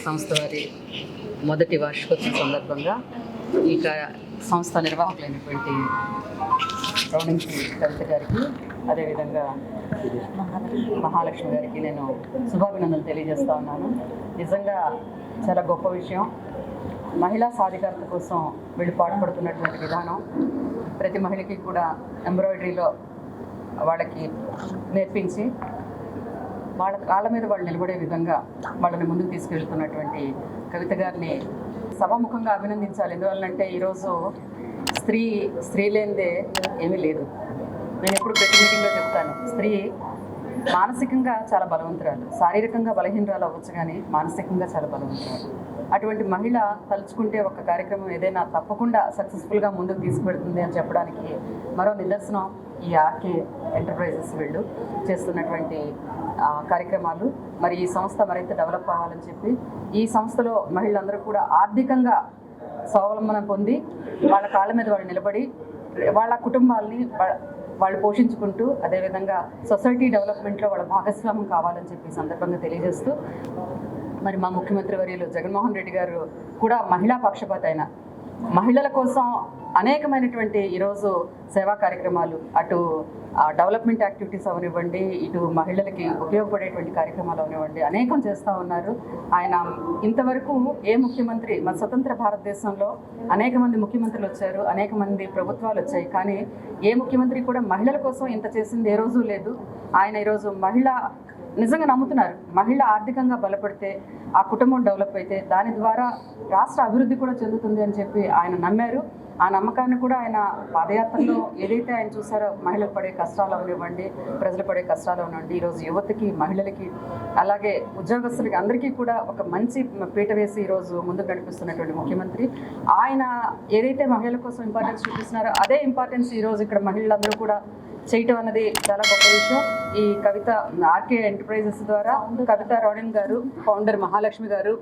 సంస్థ వారి మొదటి వార్షికోత్సవం సందర్భంగా ఈ సంస్థ నిర్వాహకులైనటువంటి రౌడింగ్ కవిత గారికి, అదేవిధంగా మహాలక్ష్మి గారికి నేను శుభాభినందనలు తెలియజేస్తా ఉన్నాను. నిజంగా చాలా గొప్ప విషయం. మహిళా సాధికారత కోసం వీళ్ళు పాటుపడుతున్నటువంటి విధానం, ప్రతి మహిళకి కూడా ఎంబ్రాయిడరీలో వాళ్ళకి నేర్పించి వాళ్ళ కాళ్ళ మీద వాళ్ళు నిలబడే విధంగా వాళ్ళని ముందుకు తీసుకెళ్తున్నటువంటి కవిత గారిని సభాముఖంగా అభినందించాలి. ఎందువల్లంటే ఈరోజు స్త్రీ లేనిదే ఏమీ లేదు. నేను ఎప్పుడు ప్రతి మీటింగ్లో చెప్తాను, స్త్రీ మానసికంగా చాలా బలవంతురాలు, శారీరకంగా బలహీనరాలు అవ్వచ్చు కానీ మానసికంగా చాలా బలవంతురాలు. అటువంటి మహిళ తలుచుకుంటే ఒక కార్యక్రమం ఏదైనా తప్పకుండా సక్సెస్ఫుల్గా ముందుకు తీసుకువెడుతుంది అని చెప్పడానికి మరో నిదర్శనం ఈ ఆర్కే ఎంటర్ప్రైజెస్ వీళ్ళు చేస్తున్నటువంటి కార్యక్రమాలు. మరి ఈ సంస్థ మరింత డెవలప్ అవ్వాలని చెప్పి ఈ సంస్థలో మహిళలందరూ కూడా ఆర్థికంగా స్వావలంబన పొంది వాళ్ళ కాళ్ళ మీద వాళ్ళు నిలబడి వాళ్ళ కుటుంబాలని వాళ్ళు పోషించుకుంటూ, అదేవిధంగా సొసైటీ డెవలప్మెంట్లో వాళ్ళ భాగస్వామ్యం కావాలని చెప్పి సందర్భంగా తెలియజేస్తూ, మరి మా ముఖ్యమంత్రి వర్యులు జగన్మోహన్ రెడ్డి గారు కూడా మహిళా పక్షపాత అయిన మహిళల కోసం అనేకమైనటువంటి ఈరోజు సేవా కార్యక్రమాలు, అటు డెవలప్మెంట్ యాక్టివిటీస్ అవనివ్వండి, ఇటు మహిళలకి ఉపయోగపడేటువంటి కార్యక్రమాలు అవనివ్వండి, అనేకం చేస్తూ ఉన్నారు. ఆయన ఇంతవరకు ఏ ముఖ్యమంత్రి, మన స్వతంత్ర భారతదేశంలో అనేక మంది ముఖ్యమంత్రులు వచ్చారు, అనేక మంది ప్రభుత్వాలు వచ్చాయి, కానీ ఏ ముఖ్యమంత్రి కూడా మహిళల కోసం ఇంత చేసింది ఏ రోజు లేదు. ఆయన ఈరోజు నిజంగా నమ్ముతున్నారు, మహిళ ఆర్థికంగా బలపడితే ఆ కుటుంబం డెవలప్ అయితే దాని ద్వారా రాష్ట్ర అభివృద్ధి కూడా చెందుతుంది అని చెప్పి ఆయన నమ్మారు. ఆ నమ్మకాన్ని కూడా ఆయన పాదయాత్రలో ఏదైతే ఆయన చూసారో, మహిళలు పడే కష్టాలు అవనివ్వండి, ప్రజలు పడే కష్టాలు అవనివ్వండి, ఈరోజు యువతకి, మహిళలకి, అలాగే ఉద్యోగస్తులకి అందరికీ కూడా ఒక మంచి పీట వేసి ఈరోజు ముందుకు నడిపిస్తున్నటువంటి ముఖ్యమంత్రి. ఆయన ఏదైతే మహిళల కోసం ఇంపార్టెన్స్ చూపిస్తున్నారో అదే ఇంపార్టెన్స్ ఈరోజు ఇక్కడ మహిళలందరూ కూడా చేయటం అన్నది చాలా గొప్ప విషయం. ఈ కవిత ఆర్కే ఎంటర్ప్రైజెస్ ద్వారా కవిత రౌడింగ్ గారు, ఫౌండర్ మహాలక్ష్మి గారు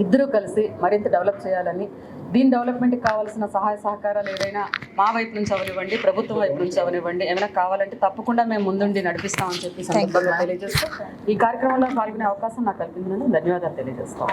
ఇద్దరూ కలిసి మరింత డెవలప్ చేయాలని, దీని డెవలప్మెంట్కి కావాల్సిన సహాయ సహకారాలు ఏవైనా మా వైపు నుంచి అవనివ్వండి, ప్రభుత్వం వైపు నుంచి అవనివ్వండి, ఏమైనా కావాలంటే తప్పకుండా మేము ముందుండి నడిపిస్తామని చెప్పి సందర్భంగా తెలియజేస్తూ ఈ కార్యక్రమంలో పాల్గొనే అవకాశం నాకు కల్పించినందుకు ధన్యవాదాలు తెలియజేస్తాం.